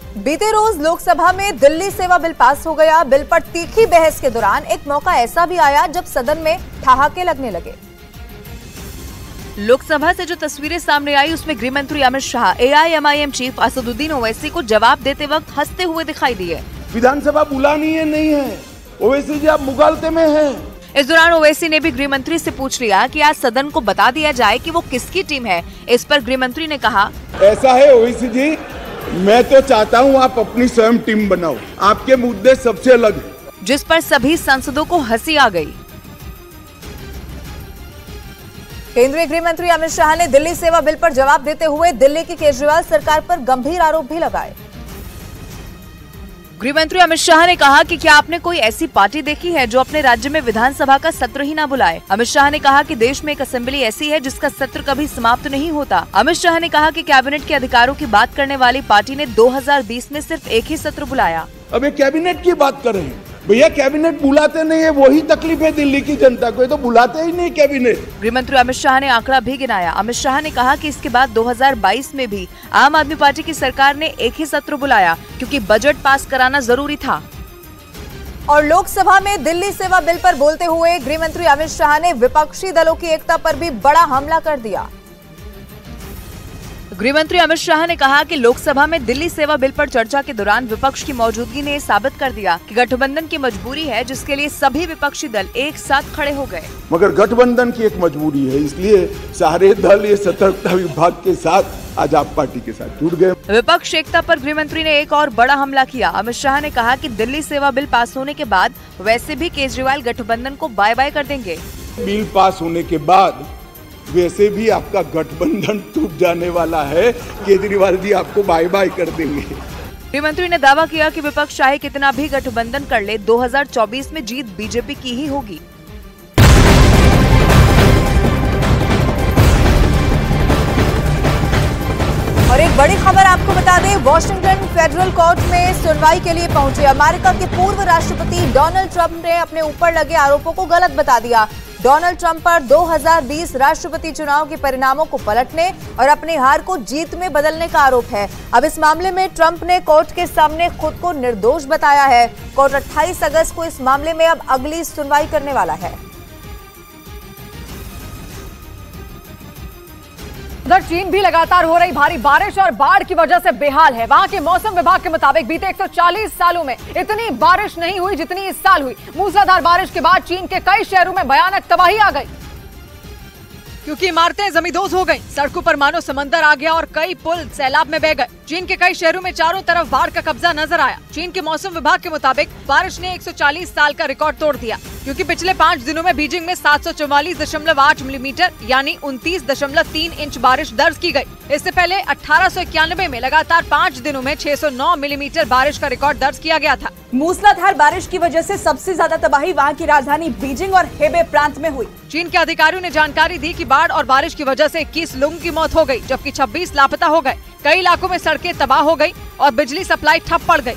बीते रोज लोकसभा में दिल्ली सेवा बिल पास हो गया। बिल पर तीखी बहस के दौरान एक मौका ऐसा भी आया जब सदन में ठहाके लगने लगे। लोकसभा से जो तस्वीरें सामने आई उसमें गृह मंत्री अमित शाह AIMIM चीफ असदुद्दीन ओवैसी को जवाब देते वक्त हंसते हुए दिखाई दिए। विधानसभा बुलानी है नहीं है, ओवैसी जी आप मुगालते में हैं। इस दौरान ओवैसी ने भी गृह मंत्री से पूछ लिया कि आज सदन को बता दिया जाए कि वो किसकी टीम है। इस पर गृह मंत्री ने कहा, ऐसा है ओवैसी जी, मैं तो चाहता हूं आप अपनी स्वयं टीम बनाओ, आपके मुद्दे सबसे अलग हैं। जिस पर सभी सांसदों को हंसी आ गई। केंद्रीय गृह मंत्री अमित शाह ने दिल्ली सेवा बिल पर जवाब देते हुए दिल्ली की केजरीवाल सरकार पर गंभीर आरोप भी लगाए। गृह मंत्री अमित शाह ने कहा कि क्या आपने कोई ऐसी पार्टी देखी है जो अपने राज्य में विधानसभा का सत्र ही न बुलाए। अमित शाह ने कहा कि देश में एक असेंबली ऐसी है जिसका सत्र कभी समाप्त नहीं होता। अमित शाह ने कहा कि कैबिनेट के अधिकारों की बात करने वाली पार्टी ने 2020 में सिर्फ एक ही सत्र बुलाया। अब ये कैबिनेट की बात कर रहे हैं, भैया कैबिनेट बुलाते नहीं है, वही तकलीफ है दिल्ली की जनता को, तो बुलाते ही नहीं कैबिनेट। गृह मंत्री अमित शाह ने आंकड़ा भी गिनाया। अमित शाह ने कहा कि इसके बाद 2022 में भी आम आदमी पार्टी की सरकार ने एक ही सत्र बुलाया क्योंकि बजट पास कराना जरूरी था। और लोकसभा में दिल्ली सेवा बिल पर बोलते हुए गृह मंत्री अमित शाह ने विपक्षी दलों की एकता पर भी बड़ा हमला कर दिया। गृह मंत्री अमित शाह ने कहा कि लोकसभा में दिल्ली सेवा बिल पर चर्चा के दौरान विपक्ष की मौजूदगी ने साबित कर दिया कि गठबंधन की मजबूरी है, जिसके लिए सभी विपक्षी दल एक साथ खड़े हो गए। मगर गठबंधन की एक मजबूरी है, इसलिए सारे दल ये सतर्कता विभाग के साथ आज आप पार्टी के साथ जुड़ गए। विपक्ष एकता पर गृह मंत्री ने एक और बड़ा हमला किया। अमित शाह ने कहा कि दिल्ली सेवा बिल पास होने के बाद वैसे भी केजरीवाल गठबंधन को बाय बाय कर देंगे। बिल पास होने के बाद वैसे भी आपका गठबंधन टूट जाने वाला है, केजरीवाल जी आपको बाय बाय कर देंगे। गृह मंत्री ने दावा किया कि विपक्ष चाहे कितना भी गठबंधन कर ले, 2024 में जीत बीजेपी की ही होगी। और एक बड़ी खबर आपको बता दें, वॉशिंगटन फेडरल कोर्ट में सुनवाई के लिए पहुंचे अमेरिका के पूर्व राष्ट्रपति डोनाल्ड ट्रंप ने अपने ऊपर लगे आरोपों को गलत बता दिया। डोनाल्ड ट्रंप पर 2020 राष्ट्रपति चुनाव के परिणामों को पलटने और अपनी हार को जीत में बदलने का आरोप है। अब इस मामले में ट्रंप ने कोर्ट के सामने खुद को निर्दोष बताया है। कोर्ट 28 अगस्त को इस मामले में अब अगली सुनवाई करने वाला है। उधर चीन भी लगातार हो रही भारी बारिश और बाढ़ की वजह से बेहाल है। वहां के मौसम विभाग के मुताबिक बीते 140 सालों में इतनी बारिश नहीं हुई जितनी इस साल हुई। मूसलाधार बारिश के बाद चीन के कई शहरों में भयानक तबाही आ गई, क्योंकि इमारतें जमींदोज हो गईं, सड़कों पर मानो समंदर आ गया और कई पुल सैलाब में बह गए। चीन के कई शहरों में चारों तरफ बाढ़ का कब्जा नजर आया। चीन के मौसम विभाग के मुताबिक बारिश ने 140 साल का रिकॉर्ड तोड़ दिया, क्योंकि पिछले 5 दिनों में बीजिंग में 744.8 मिलीमीटर यानी 29.3 इंच बारिश दर्ज की गई। इससे पहले 1891 में लगातार 5 दिनों में 609 मिलीमीटर बारिश का रिकॉर्ड दर्ज किया गया था। मूसलाधार बारिश की वजह से सबसे ज्यादा तबाही वहां की राजधानी बीजिंग और हेबे प्रांत में हुई। चीन के अधिकारियों ने जानकारी दी कि बाढ़ और बारिश की वजह से 21 लोगों की मौत हो गई, जबकि 26 लापता हो गए। कई इलाकों में सड़कें तबाह हो गई और बिजली सप्लाई ठप पड़ गई।